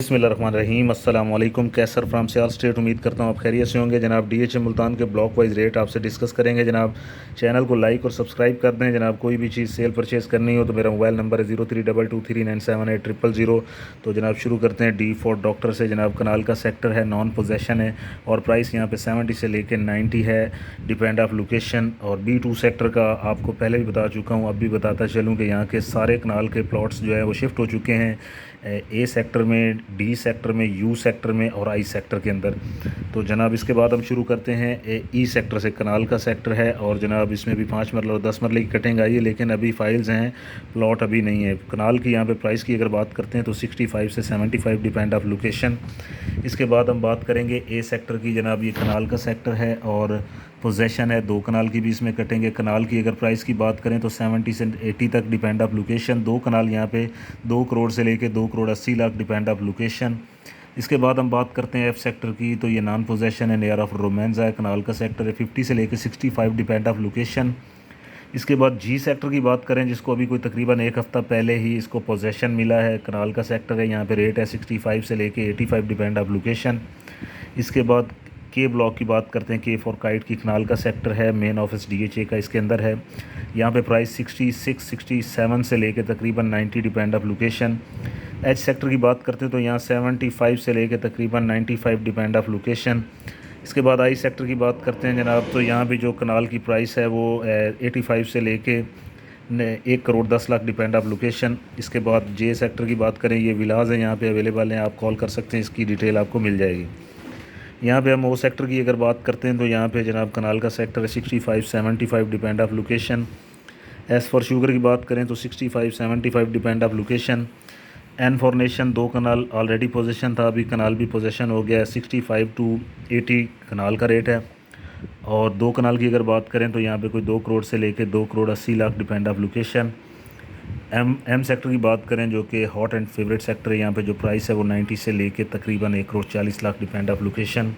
बिस्मिल्लाहिर्रहमानिर्रहीम। अस्सलाम वालेकुम। कैसर फ्राम सियाल स्टेट। उम्मीद करता हूँ आप खैरियत से होंगे जनाब। DHA मुल्तान के ब्लॉक वाइज रेट आपसे डिस्कस करेंगे जनाब। चैनल को लाइक और सब्सक्राइब कर दें जनाब। कोई भी चीज़ सेल परचेज़ करनी हो तो मेरा मोबाइल नंबर है 0322397800। तो जनाब शुरू करते हैं डी फॉर डॉक्टर से जनाब। कनाल का सेक्टर है, नॉन पोजेशन है और प्राइस यहाँ पे 70 से लेके 90 है, डिपेंड ऑफ लोकेशन। और B2 सेक्टर का आपको पहले भी बता चुका हूँ, अब भी बताता चलूँ कि यहाँ के सारे कनाल के प्लॉट्स जो है वो शिफ्ट हो चुके हैं A सेक्टर में, D सेक्टर में, U सेक्टर में और I सेक्टर के अंदर। तो जनाब इसके बाद हम शुरू करते हैं E सेक्टर से। कनाल का सेक्टर है और जनाब इसमें भी 5 मरला और 10 मरले की कटिंग आई है, लेकिन अभी फाइल्स हैं, प्लॉट अभी नहीं है। कनाल की यहाँ पे प्राइस की अगर बात करते हैं तो 65 से 75 डिपेंड ऑफ लोकेशन। इसके बाद हम बात करेंगे A सेक्टर की जनाब। ये कनाल का सेक्टर है और पोजेशन है, 2 कनाल की भी इसमें कटेंगे। कनाल की अगर प्राइस की बात करें तो 70 से 80 तक डिपेंड ऑफ लोकेशन। 2 कनाल यहाँ पे 2 करोड़ से लेके 2 crore 80 lakh depend of location. इसके बाद हम बात करते हैं F सेक्टर की। तो ये नॉन पोजेशन है, नियर ऑफ रोमांस है। कनाल का सेक्टर है, 50 से लेके 65 डिपेंड ऑफ लोकेशन। इसके बाद G सेक्टर की बात करें, जिसको अभी कोई तकरीबन एक हफ़्ता पहले ही इसको पोजेशन मिला है। कनाल का सेक्टर है, यहाँ पे रेट है 65 से लेके 85 डिपेंड ऑफ लोकेशन। इसके बाद K ब्लॉक की बात करते हैं। K फॉर काइट की कनाल का सेक्टर है, मेन ऑफिस DHA का इसके अंदर है। यहाँ पे प्राइस 66 67 से लेके तकरीबन 90 depend of location. H sector की बात करते हैं तो यहाँ 75 से लेके तकरीबन 95 डिपेंड ऑफ लोकेशन। इसके बाद I सेक्टर की बात करते हैं जनाब। तो यहाँ भी जो कनाल की प्राइस है वो 85 से लेके 1 crore 10 lakh depend of location. इसके बाद J सेक्टर की बात करें, ये विलाज हैं यहाँ पे अवेलेबल हैं, आप कॉल कर सकते हैं, इसकी डिटेल आपको मिल जाएगी। यहाँ पे हम O सेक्टर की अगर बात करते हैं तो यहाँ पे जनाब कनाल का सेक्टर है 65 75 depend of location. S for sugar की बात करें तो 65 75 depend of location. N for nation 2 कनाल ऑलरेडी पोजीशन था, अभी कनाल भी पोजीशन हो गया है। 65 टू 80 कनाल का रेट है। और 2 कनाल की अगर बात करें तो यहाँ पे कोई 2 करोड़ से लेके 2 crore 80 lakh depend of location. M sector की बात करें, जो कि हॉट एंड फेवरेट सेक्टर है, यहाँ पे जो प्राइस है वो 90 से लेके तकरीबन 1 crore 40 lakh depend of location.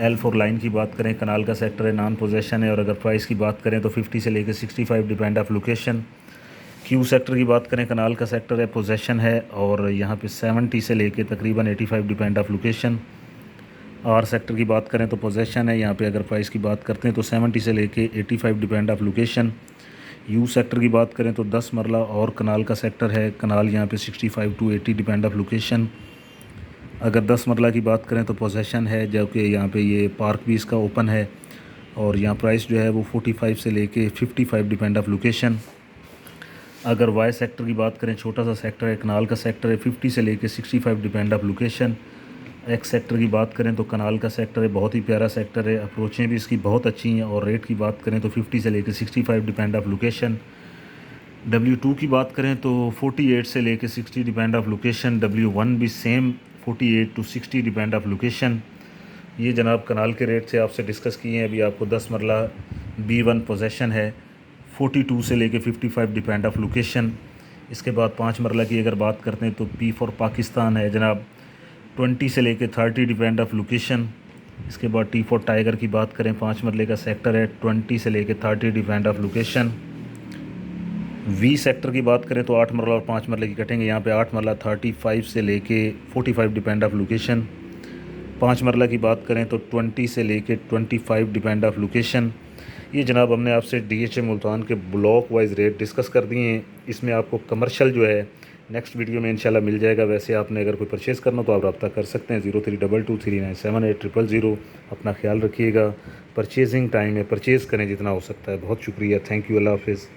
L for line की बात करें, कनाल का सेक्टर है, नॉन पोजेशन है और अगर प्राइस की बात करें तो 50 से लेके 65 depend of location. Q sector की बात करें, कनाल का सेक्टर है, पोजेशन है और यहाँ पे 70 से लेके तकरीबन 85 depend of location. R sector की बात करें तो पोजेशन है, यहाँ पे अगर प्राइस की बात करते हैं तो 70 से लेके 85 depend of location. U sector की बात करें तो 10 मरला और कनाल का सेक्टर है। कनाल यहाँ पे 65 टू 80 डिपेंड ऑफ लोकेशन। अगर 10 मरला की बात करें तो पोजेशन है, जो कि यहाँ पे ये पार्क भी इसका ओपन है और यहाँ प्राइस जो है वो 45 से लेके 55 डिपेंड ऑफ लोकेशन। अगर Y सेक्टर की बात करें, छोटा सा सेक्टर है, कनाल का सेक्टर है, 50 से लेके 65 depend of location. X sector की बात करें तो कनाल का सेक्टर है, बहुत ही प्यारा सेक्टर है, अप्रोचें भी इसकी बहुत अच्छी हैं और रेट की बात करें तो 50 से लेके 65 डिपेंड ऑफ लोकेशन। W2 की बात करें तो 48 से लेके 60 डिपेंड ऑफ लोकेशन। W1 भी same 48 to 60 depend of location. ये जनाब कनाल के रेट से आपसे डिस्कस किए हैं। अभी आपको 10 मरला B1 पोजेशन है, 42 से लेके 55 डिपेंड ऑफ लोकेशन। इसके बाद 5 मरला की अगर बात करते हैं तो P फॉर पाकिस्तान है जनाब, 20 से लेके 30 डिपेंड ऑफ लोकेशन। इसके बाद T फॉर टाइगर की बात करें, 5 मरले का सेक्टर है, 20 से लेके 30 depend of location. V sector की बात करें तो 8 मरला और 5 मरले की कटेंगे। यहाँ पे 8 मरला 35 से लेके 45 डिपेंड ऑफ लोकेशन। 5 मरला की बात करें तो 20 से लेके 25 डिपेंड ऑफ लोकेशन। ये जनाब हमने आपसे DHA मुल्तान के ब्लॉक वाइज रेट डिस्कस कर दिए हैं। इसमें आपको कमर्शियल जो है नेक्स्ट वीडियो में इंशाल्लाह मिल जाएगा। वैसे आपने अगर कोई परचेज़ करना तो आप रब्ता कर सकते हैं 0322397800। अपना ख्याल रखिएगा, परचेजिंग टाइम में परचेज़ करें जितना हो सकता है। बहुत शुक्रिया, थैंक यू, अल्लाह हाफिज़।